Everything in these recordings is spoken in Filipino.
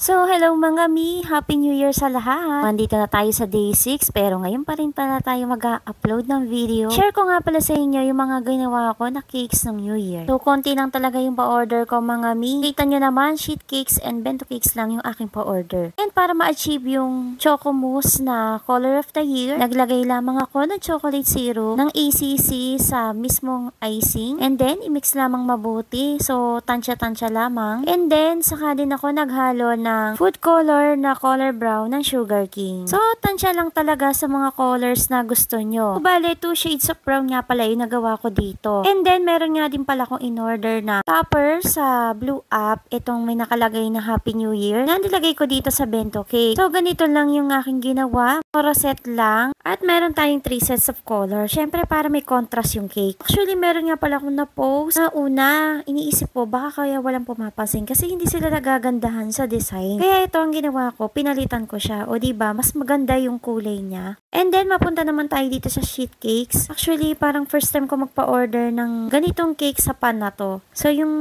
So, hello mga mi! Happy New Year sa lahat! Nandito na tayo sa day 6 pero ngayon pa rin pala tayo mag-upload ng video. Share ko nga pala sa inyo yung mga ginawa ko na cakes ng New Year. So, konti lang talaga yung pa-order ko mga mi. Kita nyo naman, sheet cakes and bento cakes lang yung aking pa-order. And para ma-achieve yung Choco Mousse na Color of the Year, naglagay lamang ako ng chocolate syrup ng ACC sa mismong icing. And then, i-mix lamang mabuti. So, tansya-tansya lamang. And then, saka din ako naghalo ng food color na color brown ng Sugar King. So, tansya lang talaga sa mga colors na gusto nyo. So, bale, 2 shades of brown nga pala yung nagawa ko dito. And then, meron nga din pala akong in-order na topper sa Blue App. Itong may nakalagay na Happy New Year na nilagay ko dito sa bento cake. So, ganito lang yung aking ginawa. Rosette lang. At meron tayong 3 sets of color. Syempre, para may contrast yung cake. Actually, meron nga pala akong na-post na una, iniisip ko, baka kaya walang pumapansin kasi hindi sila nagagandahan sa design. Kaya ito ang ginawa ko, pinalitan ko siya. O diba, mas maganda yung kulay niya. And then, mapunta naman tayo dito sa sheet cakes. Actually, parang first time ko magpa-order ng ganitong cake sa pan na to. So, yung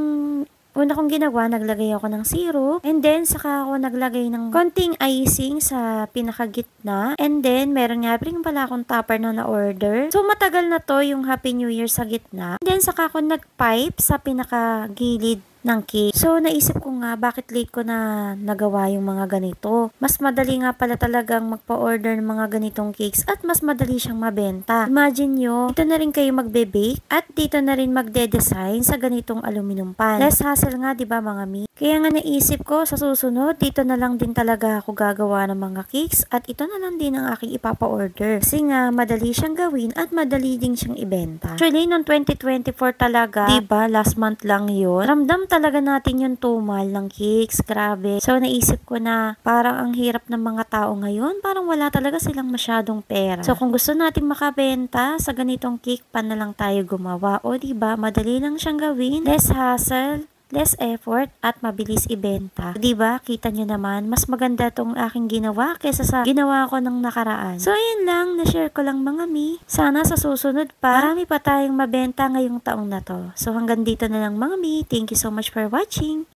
una kong ginawa, naglagay ako ng syrup. And then, saka ako naglagay ng konting icing sa pinakagitna. And then, meron nga rin pala akong topper na na-order. So, matagal na to yung Happy New Year sa gitna. And then, saka ako nag-pipe sa pinakagilid ng cake. So, naisip ko nga, bakit late ko na nagawa yung mga ganito. Mas madali nga pala talagang magpa-order ng mga ganitong cakes at mas madali siyang mabenta. Imagine nyo, dito na rin kayo magbe-bake at dito na rin magde-design sa ganitong aluminum pan. Less hassle nga, diba mga mi? Kaya nga naisip ko, sa susunod, dito na lang din talaga ako gagawa ng mga cakes at ito na lang din ang aking ipapa-order. Kasi nga, madali siyang gawin at madali din siyang ibenta. Actually, noong 2024 talaga, diba, last month lang yun, ramdam talaga natin yung tumal ng cakes. Grabe. So, naisip ko na parang ang hirap ng mga tao ngayon. Parang wala talaga silang masyadong pera. So, kung gusto natin makabenta sa ganitong cake pan na lang tayo gumawa. O, diba? Madali lang siyang gawin. Less hassle, less effort, at mabilis ibenta. Diba? Kita nyo naman, mas maganda tong aking ginawa kaysa sa ginawa ko ng nakaraan. So, ayun lang. Na-share ko lang mga mi. Sana sa susunod pa, marami pa tayong mabenta ngayong taong na to. So, hanggang dito na lang mga mi. Thank you so much for watching.